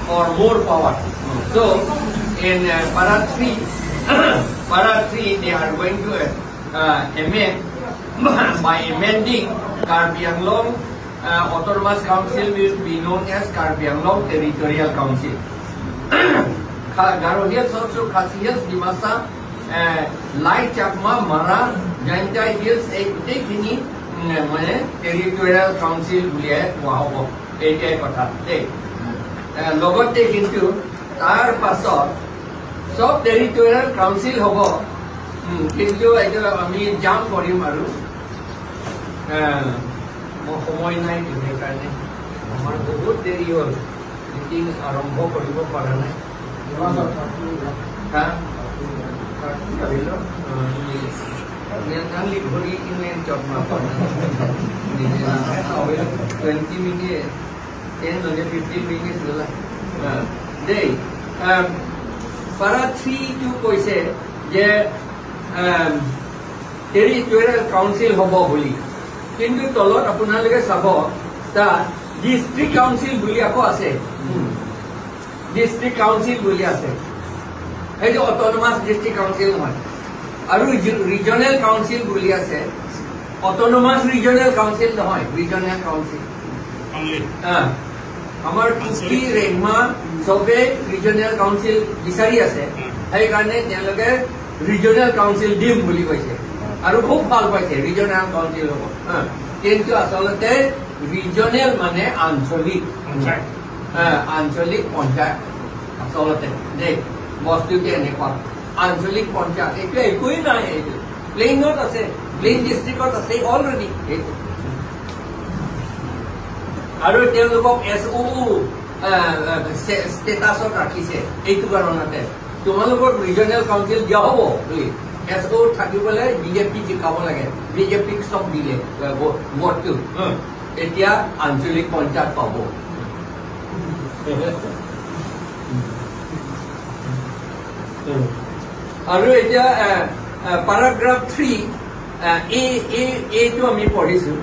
or more power. So in para 3, they are going to amend by amending Karbi Anglong Autonomous Council will be known as Karbi Anglong Territorial Council. Garo Hills also, Khasi Hills, Dimasa, Lai Chakma, Mara, Jaintai Hills, Ekini, Territorial Council, Wow, Ete Kotate. Logote into Tar Pasor, so Territorial Council Hobo, into I jump for him, Maru. Homoy night, you make a good day, you are eating around Boko Parana. Only body in a job, 20 minutes, 10 or 15 minutes. Day. Para 3 to Koise, Territorial Council Hobo Bully. Into Tolot, Apunalaga Sabo, the District Council Buliako Ase. District Council Buliase. Hey, the Autonomous District Council one. Regional Council Buliase. Autonomous Regional Council no Regional Council. Only. Amar Tuki Regma Sobe Regional Council Bisari Ase. Hey, Garnet Yaloga Regional Council Dim Buli Koise. Aru khub bhal paise Regional Council hobo. Kintu asolote Regional mane Ancholik. Ancholik Panchayat. Asolote. Dek. Bostu ke enekwa. Ancholik Panchayat. Etu ekoi nai etu. Plain not ase. Plain district ot ase already. Aru telokok SOU status ot rakhise. Etu karonate. Tumalokor Regional Council dia hobo. SO থাকিবলে BJP জিকাব লাগে BJP সব দিলে ভোটটো এতিয়া আঞ্চলিক পঞ্চায়ত পাব আৰু এতিয়া প্যাৰাগ্ৰাফ 3 এ টো আমি পঢ়িছো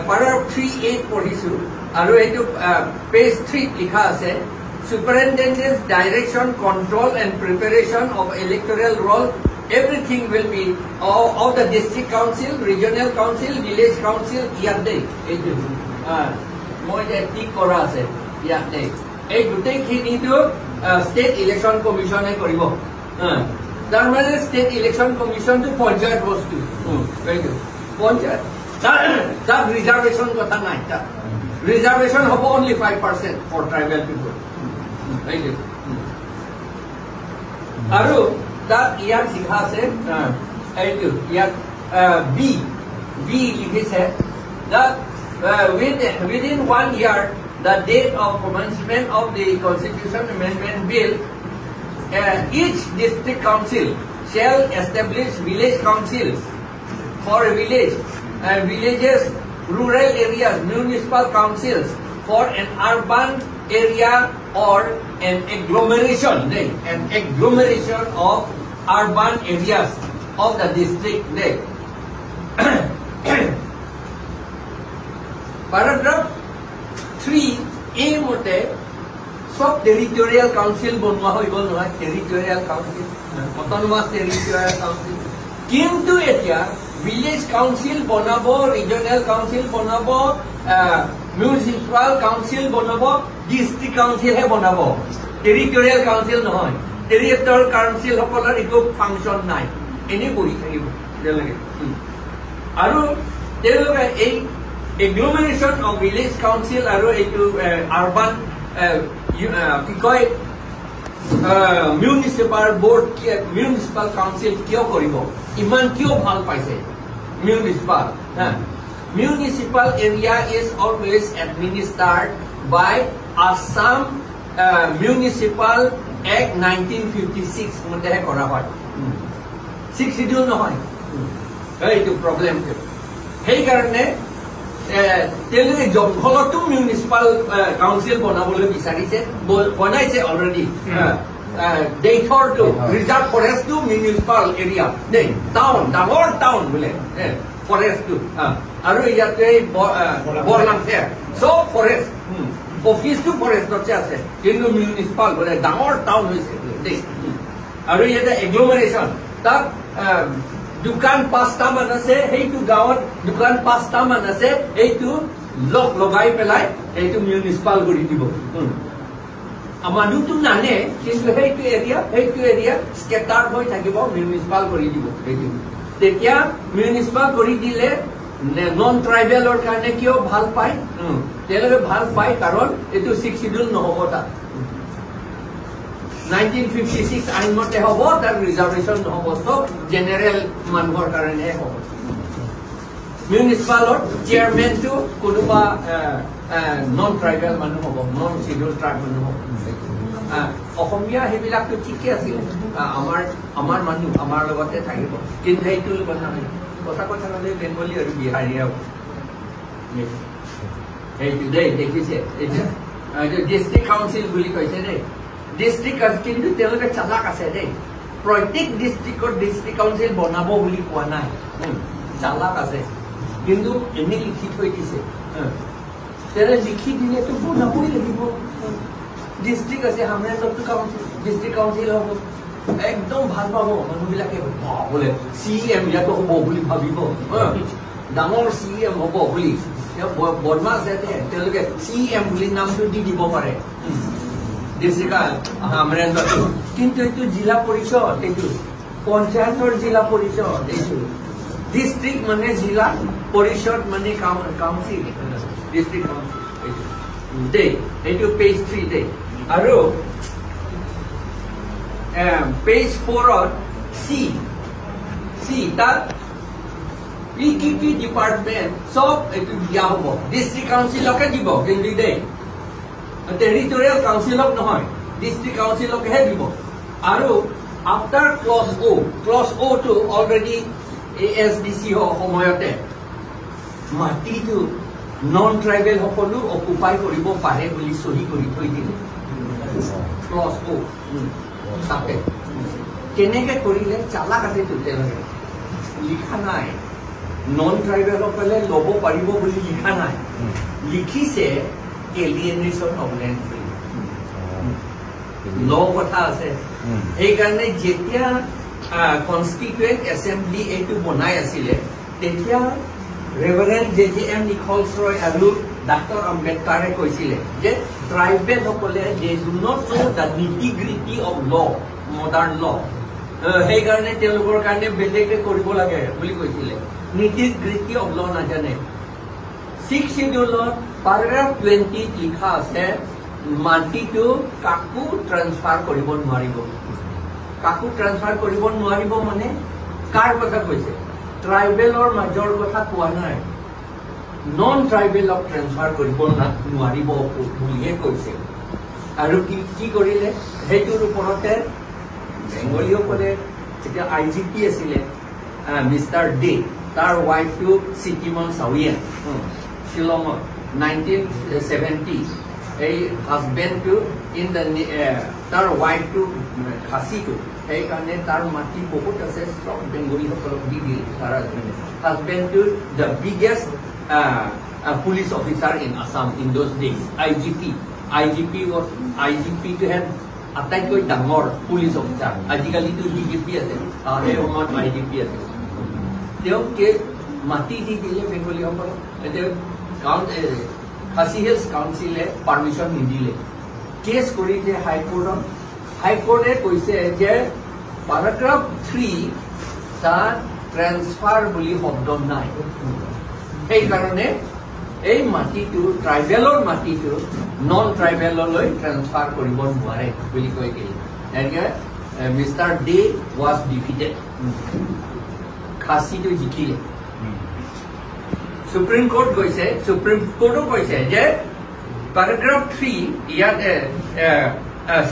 প্যাৰাগ্ৰাফ 3 পঢ়িছো আৰু এইটো পেজ 3 লিখা আছে Superintendent's direction, control and preparation of electoral roll, everything will be of the district council, regional council, village council, yate. Moi je tik kora ase yate. Ei gutei khini to state election commission e koribo. Tar mane state election commission to panchayat bostu. Very good. Panchayat. That reservation kotha nai ta. Reservation hobo only 5% for tribal people. Right. Aru that year likha ase B likhe that within 1 year the date of commencement of the Constitution Amendment Bill, each district council shall establish village councils for a village and villages, rural areas, municipal councils for an urban area or an agglomeration of urban areas of the district. Paragraph 3 A mote sub territorial council bonwa hoi gol noy territorial council autonomous territorial council kintu etia village council bonabo regional council bonabo municipal council bonabo district council he bonabo territorial council noy territorial council hokolor eko function nai eni bori thakibo delage aru teloge ei agglomeration of village council aru etu urban koi municipal board municipal council kyo koribo iman kyo bhal paise municipal municipal area is always administered by Assam Municipal Act 1956 মধ্যে করা হয় 6 schedule নহয় এইটো problem সেই কারণে তেলে জঙ্গলতো municipal council বনাবলৈ বিচাৰিছে বনাইছে অলৰেডি দেশৰটো ৰিজাৰ্ভ ফৰেষ্টটো মিউনিসিপাল এৰিয়া দেই টাউন ডাঙৰ টাউন বোলে ফৰেষ্টটো আৰু ইয়াতে বৰলাংফেৰ সব ফৰেষ্ট অফিসটো ফৰেষ্টতে আছে কিন্তু মিউনিচিপাল বোলে ডাঙৰ টাউন হৈছে দেই আৰু ইয়াতে এগ্লোমাৰেশ্যন তাত দোকান 5টা মান আছে সেইটো গাঁৱত দোকান 5টা মান আছে এইটো লগ লগাই পেলাই এইটো মিউনিচিপাল কৰি দিব মানুহটো নানে কিন্তু সেইটো এৰিয়া স্কেটাৰ হৈ থাকিব মিউনিচিপাল কৰি দিব সেইটো তেতিয়া মিউনিচিপাল কৰি দিলে নন ট্ৰাইবেলৰ কাৰণে কিয় ভাল পায় তেওঁলোকে ভাল পায় কাৰণ এইটো 6 শিডিউল নহ'ব তাত 1956 আইন মতে হ'ব তাৰ ৰিজাৰ্ভেশ্যন নহ'ব চব জেনেৰেল মানুহৰ কাৰণেহে হ'ব মিউনিচিপালৰ চেয়াৰমেনটো কোনোবা নন ট্ৰাইবেল মানুহ হ'ব নন শিডিউল ট্ৰাইব মানুহ হ'ব অসমীয়া সেইবিলাকতো ঠিকে আছিল আমাৰ মানুহ আমাৰ লগতে থাকিব কিন্তু সেইটো কথা নাই কথা ক'লে বেংগলী আৰু বিহাৰীয়ে হ'ব সেইটো দেই দেখিছে এতিয়া ডিষ্ট্ৰিক্ট কাউন্সিল বুলি কৈছে দেই ডিষ্ট্ৰিক্ট কিন্তু তেওঁলোকে চালাক আছে দেই প্ৰত্যেক ডিষ্ট্ৰিক্টত ডিষ্ট্ৰিক্ট কাউন্সিল বনাব বুলি কোৱা নাই চালাক আছে কিন্তু এনে লিখি থৈ দিছে তেনে লিখি দিলেতো বনাবই লাগিব ডিষ্ট্ৰিক্ট আছে আমাৰ চবটো কাউন্সিল ডিষ্ট্ৰিক্ট কাউন্সিল হ'ব একদম ভাল পাব মানুহবিলাকে বোলে CM ইয়াতো হ'ব বুলি ভাবিব ডাঙৰ CM হ'ব বুলি বদমাছ যাতে তেওঁলোকে CM বুলি নামটো দি দিব পাৰে কিন্তু এইটো জিলা পৰিষদ এইটো পঞ্চায়তৰ জিলা পৰিষদ এইটো ডিষ্ট্ৰিক্ট মানে জিলা পৰিষদ মানে কাউন্সিল ডিষ্ট্ৰিক্ট কাউন্সিল দেই এইটো পেজ 3 দেই আৰু পেজ 4ত C তাত কি ডিপাৰ্টমেণ্ট চব এইটো দিয়া হ'ব ডিষ্ট্ৰিক্ট কাউন্সিলকে দিব কিন্তু দেই টেৰিটৰিয়েল কাউন্সিলক নহয় ডিষ্ট্ৰিক্ট কাউন্সিলকহে দিব আৰু আফটাৰ ক্লজ O টো অলৰেডি ASDC সময়তে মাটিটো নন ট্ৰাইবেল সকলো অকুপাই কৰিব পাৰে বুলি সহি কৰি থৈ দিলে ক্লজ O তাতে কেনেকে কৰিলে চালাক আছে তেওঁলোকে লিখা নাই নন ট্ৰাইবেল সকলে ল'ব পাৰিব বুলি লিখা নাই লিখিছে এলিয়েনেশ্যন অফ লেণ্ড ল কথা আছে সেইকাৰণে যেতিয়া কনষ্টিটুৱেণ্ট এছেম্বলি এইটো বনাই আছিলে তেতিয়া ৰেভাৰেণ্ড JJM নিখলছ ৰয় আৰু ডাক্তৰ আম্বেদকাৰে কৈছিলে যে ট্ৰাইবেল সকলে they do not know the nitty-gritty of law modern law সেইকাৰণে তেওঁলোকৰ কাৰণে বেলেগে কৰিব লাগে বুলি কৈছিলে নিটি-গ্ৰিটি অফ ল নাজানে 6 শিডিউলত paragraph 20 লিখা আছে মাটিটো কাকো ট্ৰান্সফাৰ কৰিব নোৱাৰিব কাকো ট্ৰান্সফাৰ কৰিব নোৱাৰিব মানে কাৰ কথা কৈছে ট্ৰাইবেলৰ মাজৰ কথা কোৱা নাই নন ট্ৰাইবেলক ট্ৰান্সফাৰ কৰিব নোৱাৰিব বুলিয়ে কৈছে আৰু কি কৰিলে সেইটোৰ ওপৰতে বেংগলীসকলে যেতিয়া IGP আছিলে মিষ্টাৰ ডে তাৰ ৱাইফটো চিটিমন চাউয়া শিলঙত 1970 এই হাজবেণ্ডটো তাৰ ৱাইফটো খাচীটো সেইকাৰণে তাৰ মাটি বহুত আছে চব বেংগলীসকলক দি দিলে তাৰ হাজবেণ্ডটো the biggest police officer in Assam in those days IGP টো হেড আটাইতকৈ ডাঙৰ পুলিচ অফিচাৰ আজিকালিতো DGP আছে সেই সময়ত IGP আছে তেওঁকে মাটি দি দিলে বেংগলীসকলক খাচী হিলছ কাউন্সিলে পাৰ্মিশ্যন নিদিলে কেছ কৰিছে হাইকোৰ্টে কৈছে যে paragraph 3 তাত ট্ৰান্সফাৰ বুলি শব্দ নাই সেইকাৰণে এই মাটিটো ট্ৰাইবেলৰ মাটিটো নন ট্ৰাইবেললৈ ট্ৰান্সফাৰ কৰিব নোৱাৰে বুলি কৈ দিলে এনেকে মিষ্টাৰ ডে ৱাজ ডিফিটেড খাচীটো জিকিলে সুপ্ৰিম কোৰ্ট কৈছে সুপ্ৰিম কোৰ্টো কৈছে যে paragraph 3 ইয়াত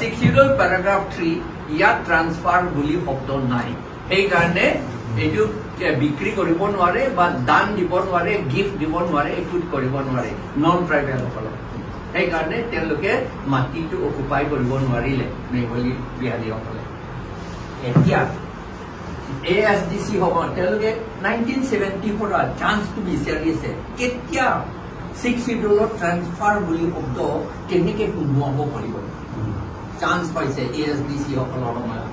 6 শিডিউল paragraph 3 ইয়াত ট্ৰান্সফাৰ বুলি শব্দ নাই সেইকাৰণে এইটো বিক্ৰী কৰিব নোৱাৰে বা দান দিব নোৱাৰে গিফ্ট দিব নোৱাৰে এইটো কৰিব নোৱাৰে নন ট্ৰাইবেলসকলক সেইকাৰণে তেওঁলোকে মাটিটো অকুপাই কৰিব নোৱাৰিলে বেংগলী বিহাৰীসকলে এতিয়া ASDC হ'ব তেওঁলোকে 1970 পৰা চান্সটো বিচাৰি আছে কেতিয়া 6th schedule transfer বুলি শব্দ কেনেকে সোমোৱাব পাৰিব চান্স পাইছে ASDC সকলৰ মানে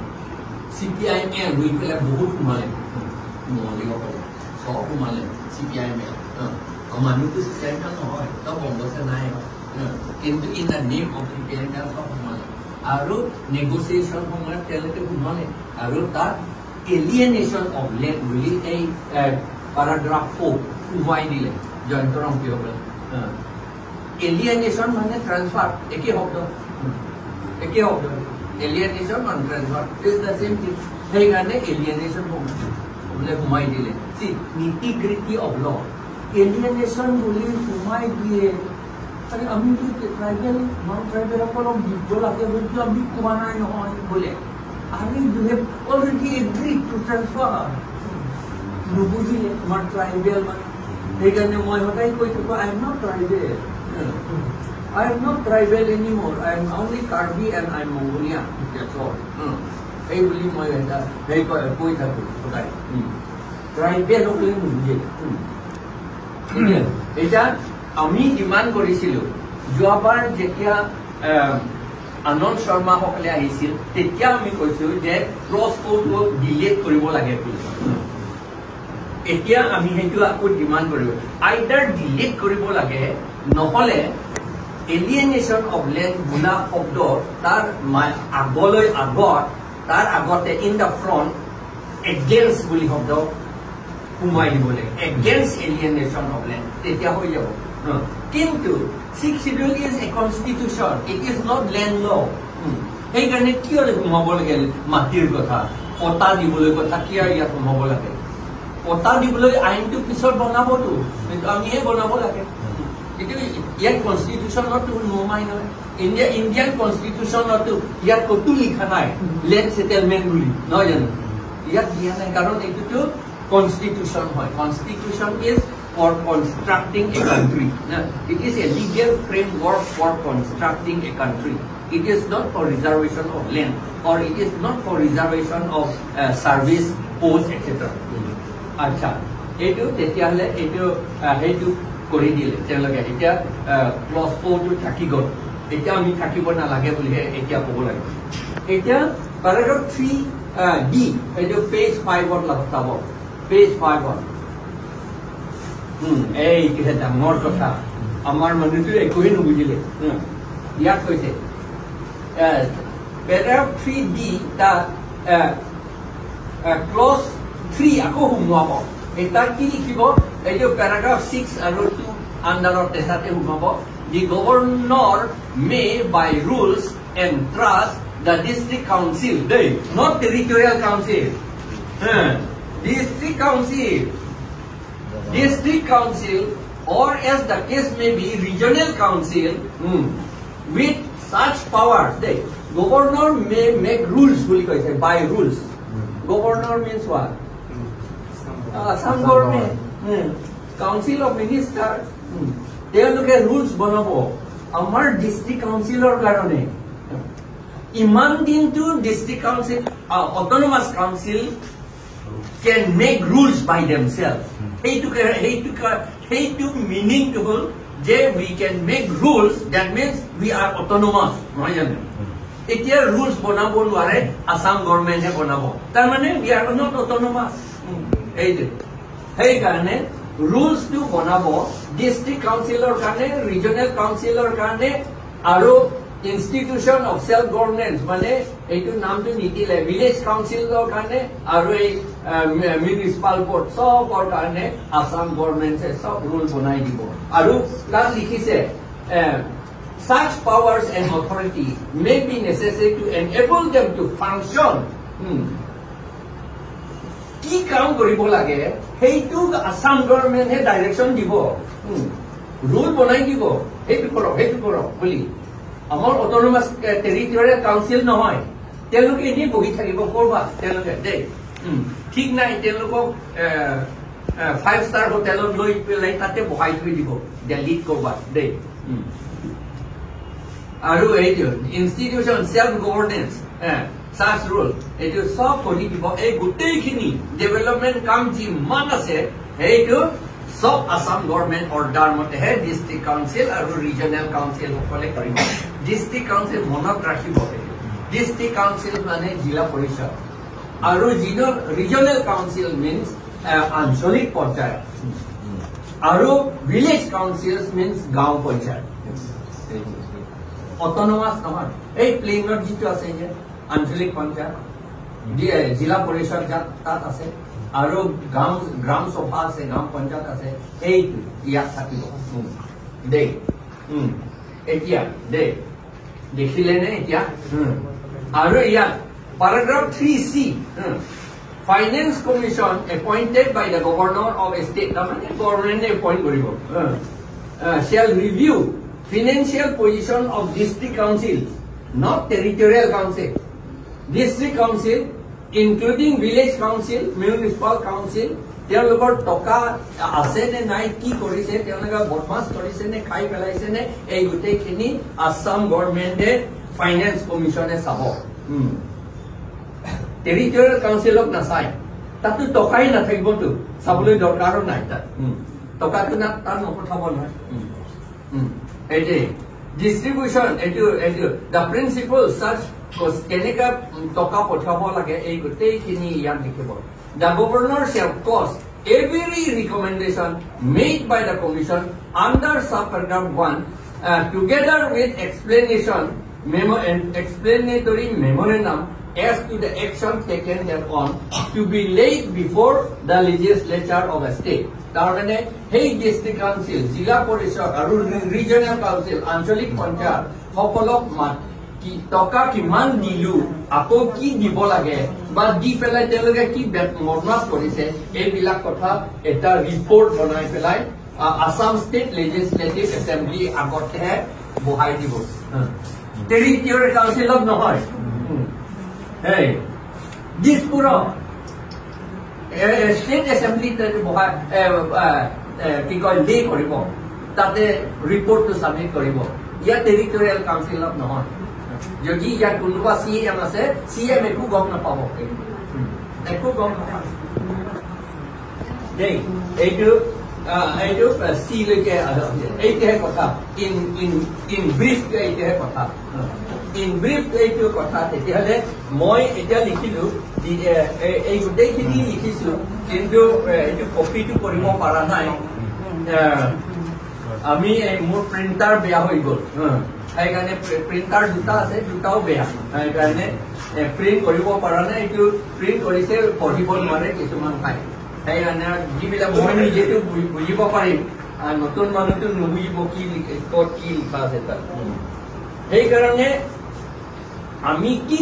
CPIM লৈ পেলাই বহুত সোমালে মলিব পাৰে সব সোমালে CPIM মানুহটো চেণ্টাৰ নহয় তো বন্ধছে নাই কিন্তু in the name of CPIM সব সোমালে আৰু নেগোচিয়েশ্যন সময়ত তেওঁলোকে সোমালে আৰু তাত এলিয়েনেশ্যন অফ লেণ্ড বুলি এই paragraph 4 সোমাই দিলে জয়ন্তৰাম পিয়লে এলিয়েনেশ্যন মানে ট্ৰান্সফাৰ একে শব্দ এলিয়েনেশ্যন মানে transfer is the same thing সেইকাৰণে এলিয়েনেশ্যন বোলে সোমাই দিলে সি নিটিগ্ৰিটি অফ ল এলিয়েনেশ্যন বুলি সোমাই দিয়ে আৰে আমি তো ট্ৰাইবেল নন ট্ৰাইবেল সকলক দিব লাগে কিন্তু আমি কোৱা নাই নহয় বোলে আমি দুহে অলৰেডি এগ্ৰি টু ট্ৰান্সফাৰ নুবুজিলে তোমাৰ ট্ৰাইবেল মানে সেইকাৰণে মই সদায় কৈ থাকো I am not tribal I am not tribal anymore. I am only Karbi and I am Mongolian. That's all. Hey, will you hey, point at it. Tribal only Mongolian. Eta, আমি demand কৰিছিলো যোৱাবাৰ যেতিয়া আনন্দ শৰ্মা সকলে আহিছিল তেতিয়া আমি কৈছো যে ক্ৰছ কোডটো ডিলিট কৰিব লাগে এতিয়া আমি হেতু আকৌ ডিমান্ড কৰিব আইদাৰ ডিলিট কৰিব লাগে নহলে এলিয়েনেশ্যন অফ লেণ্ড বুলা শব্দ তাৰ আগলৈ তাৰ আগতে ইন দ্য ফ্ৰণ্ট এগেইনষ্ট বুলি শব্দ সোমাই দিব লাগে এগেইনষ্ট এলিয়েনেশ্যন অফ লেণ্ড তেতিয়া হৈ যাব কিন্তু 6th schedule is a constitution. It is not land law. সেইকাৰণে কিয় সোমাব লাগে মাটিৰ কথা পটা দিবলৈ কথা কিয় ইয়াত সোমাব লাগে পটা দিবলৈ আইনটো পিছত বনাবতো কিন্তু আমিহে বনাব লাগে কিন্তু ইয়াত কনষ্টিটিউশ্যনতো নোমাই নহয় ইণ্ডিয়ান কনষ্টিটিউশ্যনতো ইয়াত কতো লিখা নাই লেণ্ড সেটেলমেণ্ট বুলি নহয় জানো ইয়াত দিয়া নাই কাৰণ এইটোতো কনষ্টিটিউশ্যন হয় constitution is for constructing a country. It is a legal framework for constructing a country. It is not for reservation of land or it is not for reservation of service post etc. Acha. Etu tetiale etu hetu kori dile. Teloge etia clause 4 to thaki gol. Etia ami thakibo na lage boli he etia kobo lage. Etia paragraph 3 D etu page 5 on lagtabo. Page 5 on. এই কিহে ডাঙৰ কথা আমাৰ মানুহটো একোৱে নুবুজিলে ইয়াত কৈছে paragraph 3D তা clause 3 আকৌ সোমাব এটা কি লিখিব এই যে paragraph 6 আৰু 2 আন্ডাৰৰ তেছাতে সোমাব the governor may by rules entrust the district council not territorial council district council or as the case may be regional council with such powers governor may make rules by rules governor means what some government council of ministers they look at rules banabo amar district councilor karone iman din to district council autonomous council can make rules by themselves Hey to meaning to যে we can make rules that means we are autonomous নহয় জানো এতিয়া rules বনাব নোৱাৰে আসাম গভৰ্ণমেণ্টে বনাব তাৰ মানে we are not autonomous এই কাৰণে rules to বনাব district councilor কাৰণে regional councilor কাৰণে আৰু institution of self governance মানে এইটো নামটো নিদিলে village councilor কাৰণে আৰু এই municipal board সবৰ কাৰণে আসাম গভৰ্ণমেণ্টে সব ৰুল বনাই দিব আৰু তাত লিখিছে such powers and authority may be necessary to enable them to function কি কাম কৰিব লাগে সেইটো আসাম গভৰ্ণমেণ্টে ডাইৰেকচন দিব ৰুল বনাই দিব সেইটো কৰক বুলি আমাৰ অটোনমাস টেৰিটৰিয়েল কাউন্সিল নহয় তেওঁলোকে এনে বহি থাকিব কৰবা তেওঁলোকে দেই ঠিক নাই তেওঁলোকক 5 star হোটেলত লৈ পেলাই তাতে বহাই থৈ দিব দিল্লীত কৰবা দেই আৰু এই ইনষ্টিটিউচন সেলফ গভৰ্নেন্স সাচ ৰুল এইটো সব কৰি দিব এই গোটেইখিনি ডেভেলপমেন্ট কাম যিমান আছে এইটো সব আসাম গভর্নমেন্ট অর্ডার মতে হে ডিস্ট্রিক্ট কাউন্সিল আৰু ৰিজনাল কাউন্সিল সকলে কৰিব ডিস্ট্ৰিক্ট কাউন্সিল মনত ৰাখিব ডিস্ট্ৰিক্ট কাউন্সিল মানে জিলা পৰিষদ আৰু ৰিজনাল কাউন্সিল মিন্স আঞ্চলিক পৰ্যায় আৰু ভিলেজ কাউন্সিলস মিন্স গাঁও পঞ্চায়ত অটোনমাস নহয় এই প্লেনত যেটো আছে যে আঞ্চলিক পঞ্চায়ত জিলা পৰিষদ তাত আছে আৰু গ্ৰাম সভা আছে গ্ৰাম পঞ্চায়ত আছে এই ইয়াত থাকিব দেই এতিয়া দেই দেখিলে নে এতিয়া আৰু ইয়াত paragraph 3C Finance Commission appointed by the Governor of a state government appoint koribo shall review financial position of district council not territorial council district council including village council municipal council তেওঁলোকৰ টকা আছে নে নাই কি কৰিছে তেওঁলোকে বদমাছ কৰিছে নে খাই পেলাইছে নে এই গোটেইখিনি আসাম গভৰ্নমেণ্টে ফাইনেন্স কমিশনে চাব টেৰিটৰিয়েল কাউন্সিলক নাচায় তাতো টকাই নাথাকিবতো চাবলৈ দৰকাৰো নাই তাত টকাটো না তাৰ নপঠাব নহয় এই যে ডিস্ট্ৰিবিউশন এইটো দ্য প্ৰিন্সিপল সাচ কেনেকা টকা পঠাব লাগে এই গোটেইখিনি ইয়াত লিখিব The governor shall cause every recommendation made by the commission under subparagraph 1 together with explanatory memorandum as to the action taken thereon to be laid before the legislature of a state. Tarmane hey district council, jila porishod, aru regional council, ancholik panchayat, hokolok mat ki toka kiman dilu, ako ki dibo lage, ba di pelai teloge ki mornas korise, ei bilak kotha eta report banai pelai Assam State Legislative Assembly agote hai bohai dibo. Territorial council of nohoy. Hey, this puro state assembly bohai ki koi day koribo, tate report to submit koribo. Ya territorial council of nohoy. যদি ইয়াত কোনোবা CM আছে CM একো গম নাপাব একো গম নাপাব দেই এইটো সি লৈকে এইটোহে কথা ইন ব্রিফ এইটোহে কথা ইন ব্রিফ এইটো কথা তেতিয়াহ'লে মই এতিয়া লিখিলো এই গোটেইখিনি লিখিছো কিন্তু এইটো কপিটো কৰিব পৰা নাই আমি মোৰ প্ৰিন্টাৰ বেয়া হৈ গ'ল সেইকাৰণে প্ৰিন্টাৰ দুটা আছে দুটাও বেয়া সেইকাৰণে প্ৰিন্ট কৰিব পৰা নাই এইটো প্ৰিন্ট কৰিছে পঢ়িব নোৱাৰে কিছুমান ঠাই সেইকাৰণে যিবিলাক মই নিজেতো বুজিব পাৰিম নতুন মানুহটো নুবুজিব কি ক'ত কি লিখা আছে তাত সেইকাৰণে আমি কি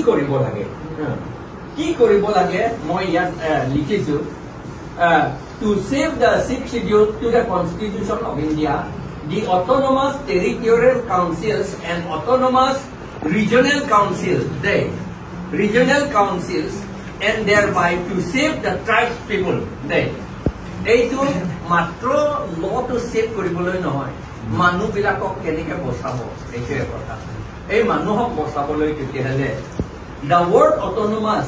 কৰিব লাগে মই ইয়াত লিখিছো to save the 6th schedule to the Constitution of India, the autonomous territorial councils and autonomous regional councils, and thereby to save the tribes people. এইটো মাত্ৰ law to save কৰিবলৈ নহয় মানুহ বিলাকক কেনেকৈ বচাব এইটোৱে কথা এই মানুহক বচাবলৈ তেতিয়াহ'লে the word autonomous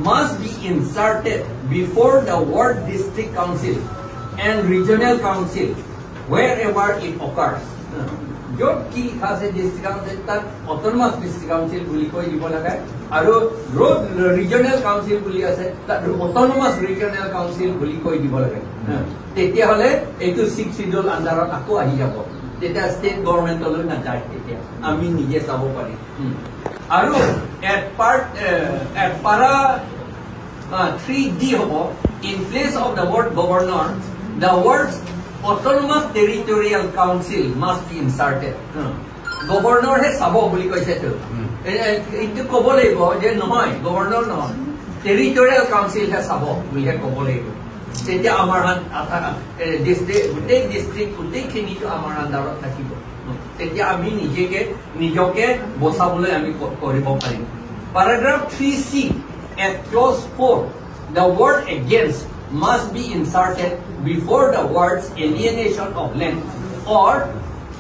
must be inserted before the word district council and regional council wherever it occurs. Jod ki khase district council ta autonomous district council buli koi dibo laga aru regional council buli ase ta autonomous regional council buli koi dibo laga tetia hole etu 6 schedule andarat ako ahi jabo tetia state government loi na jai tetia ami nije sabo pari aru at para 3D hobo in place of the word governor the words autonomous territorial council must be inserted governor he sabo boli koise to itu kobo laibo je nohoy governor no territorial council he sabo boli he kobo laibo tetia amar han district utei khini to amar andarot thakibo tetia ami nijoke bosaboloi ami koribo parim paragraph 3C at clause 4 the word against must be inserted before the words alienation of land or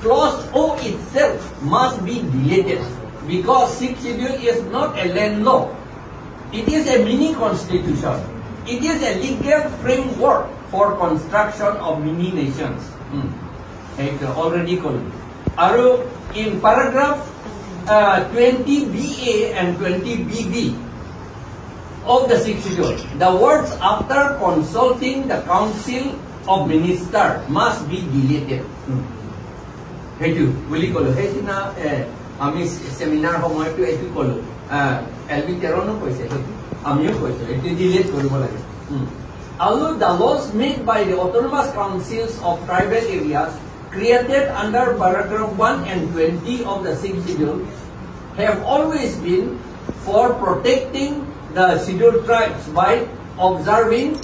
clause O itself must be deleted because 6th schedule is not a land law. It is a mini constitution. It is a legal framework for construction of mini nations. Already called. In paragraph 20BA and 20BB of the 6th schedule, the words after consulting the Council of Ministers must be deleted. Hetu, will you call it? Ami seminar homoetu etu kolo. LB Terono koise hetu. Amiyo koise. Etu delete koribo lage. Although the laws made by the autonomous councils of tribal areas created under paragraph 1 and 20 of the 6th schedule have always been for protecting the scheduled tribes by observing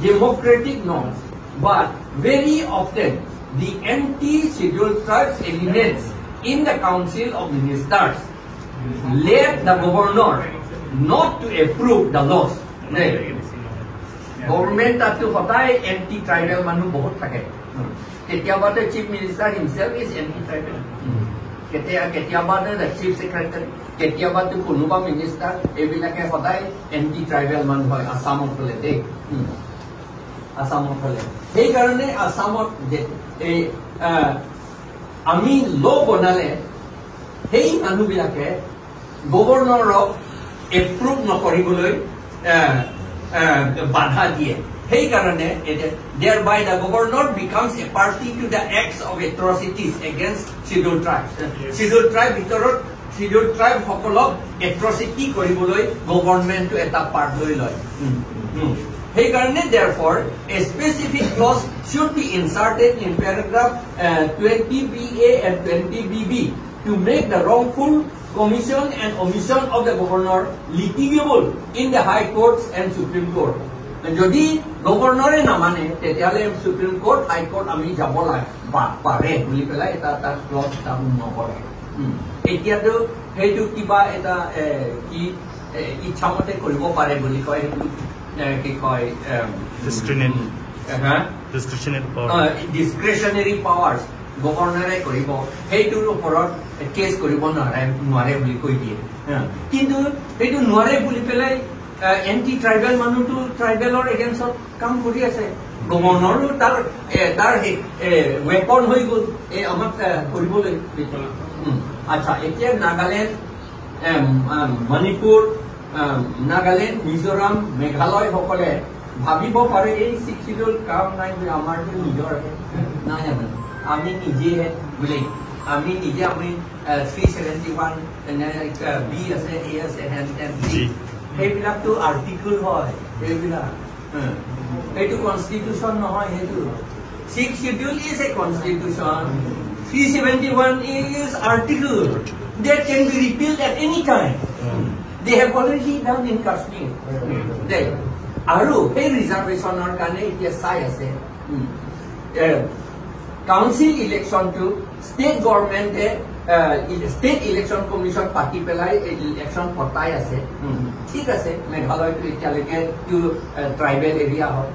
democratic norms, but very often the anti-scheduled tribes elements in the Council of Ministers led the governor not to approve the laws. Government to hotai anti-tribal manu bahut thake. Ketiaba the chief minister himself is anti-tribal. Ketiaba the chief secretary, ketiaba to kunuba minister, ebilake hotai anti-tribal manu hoy Assamot hole de. Assamot hole. Hey karone Assamot je ami law bonale hey manu bilake governor of approve nokoriboloi badha die. Hey karone thereby the governor becomes a party to the acts of atrocities against scheduled tribes. Scheduled tribe bitorot scheduled tribe hokolok atrocity koriboloi government to eta part loi loi. Hey karone therefore a specific clause should be inserted in paragraph 20BA and 20BB to make the wrongful commission and omission of the governor litigable in the High Courts and Supreme Court. Jodi governor namane tetiale Supreme Court, High Court ami jabola pare buli pela eta clause ta nokore. Etia to hetu kiba eta ki ichamote koribo pare buli koi ki koi discretionary powers governor koribo hetu oporot case koribo noare buli koi die. Kintu hetu noare buli pelai anti tribal manu to tribal or against kam kori ase governor tar weapon hoi gol e amak koribo le acha etia Nagaland Manipur Nagaland Mizoram Meghalaya hokole bhabibo pare ei 6th schedule kam nai amar je nijor na jane ami nije he bole ami nije ami 371 B ase A ase and D এইবিলাক তো article হয় এইবিলাক এইটো constitution নহয় হেতু 6th schedule is a constitution 371 is article that can be repealed at any time. They have already done in Kashmir. Aru hey reservation or kane itia sai ase council election to state government state election commission party pelai election portai ase ঠিক আছে Meghalaya to ityaleke to tribal area hoy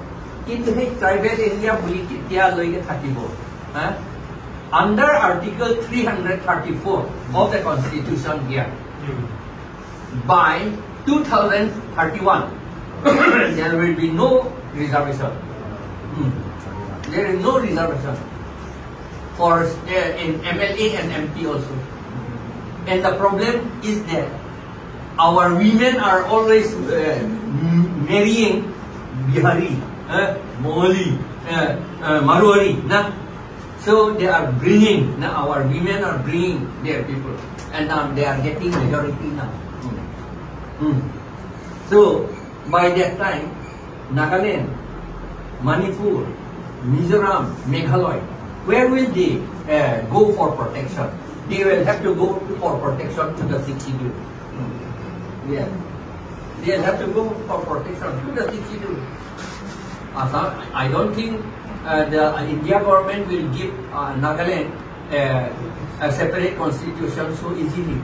kintu he tribal area buli kitia loike thakibo under article 334 of the constitution here by 2031 there will be no reservation. There is no reservation for in MLA and MP also. And the problem is that our women are always marrying Bihari, Moli, Marwari. So they are bringing, our women are bringing their people. And now they are getting majority now. So by that time, Nagaland, Manipur, Mizoram, Meghalaya, where will they go for protection? They will have to go for protection to the 6th schedule. Yeah, they will have to go for protection to the 6th schedule. I don't think the India government will give Nagaland a separate constitution so easily.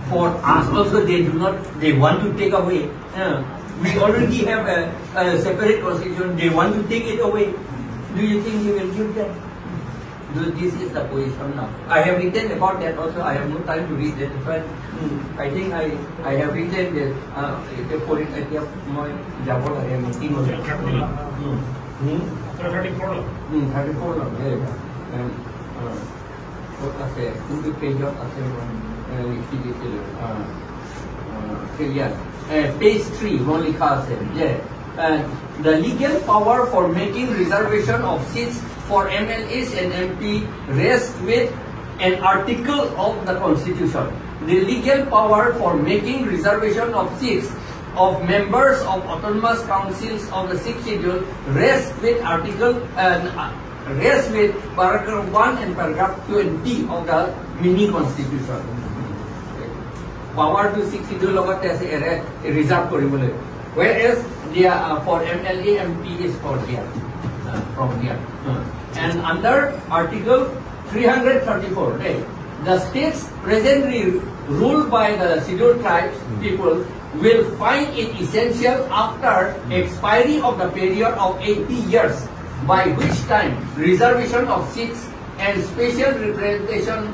For us also, they want to take away. We already have a separate constitution. They want to take it away. Do you think he will give them? This is the position now. I have written about that also. I have no time to read that, but I think I have written that 34 law. 34 law. And what I say, who the page of page 3, Molika said, the legal power for making reservation of seats for MLAs and MP rests with an article of the Constitution. The legal power for making reservation of seats of members of autonomous councils of the 6th schedule rests with rests with paragraph 1 and paragraph 20 of the mini constitution. Power to 6th schedule logot as a reserve koribole, whereas for MLA MP is for here, from here. And under article 334, the states presently ruled by the scheduled tribes people will find it essential after expiry of the period of 80 years, by which time reservation of seats and special representation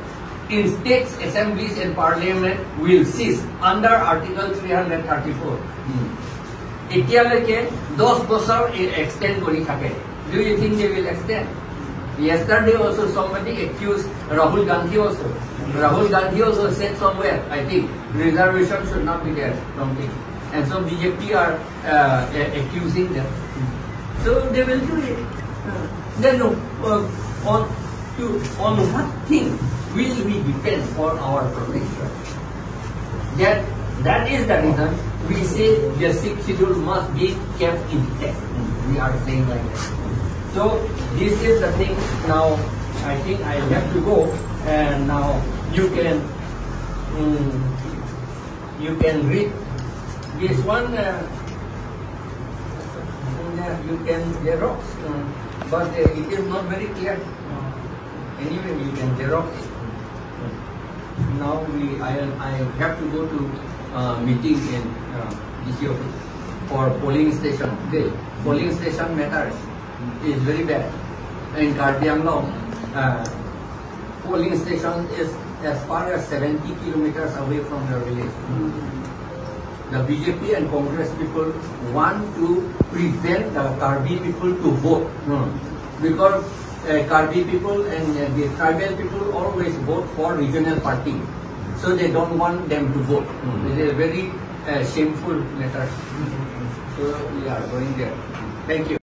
in states, assemblies and parliament will cease under article 334. Etialeke 10 bosor extend kori thake. Do you think they will extend? Yesterday also somebody accused Rahul Gandhi also. Rahul Gandhi also said somewhere, I think, reservation should not be there. And so BJP are accusing them. So they will do it. Then on what thing will we depend for our protection? That is the reason we say the 6th schedule must be kept intact. We are saying like that. So this is the thing. Now I think I have to go, and now you can read this one. You can Xerox, but it is not very clear. Anyway, you can Xerox it. Now I have to go to meeting in DC office for polling station. Okay, polling station matters is very bad. In Karbi Anglong, polling station is as far as 70 kilometers away from your village. The BJP and Congress people want to prevent the Karbi people to vote, because Karbi people and the tribal people always vote for regional party, so they don't want them to vote. It is a very shameful matter. So we are going there. Thank you.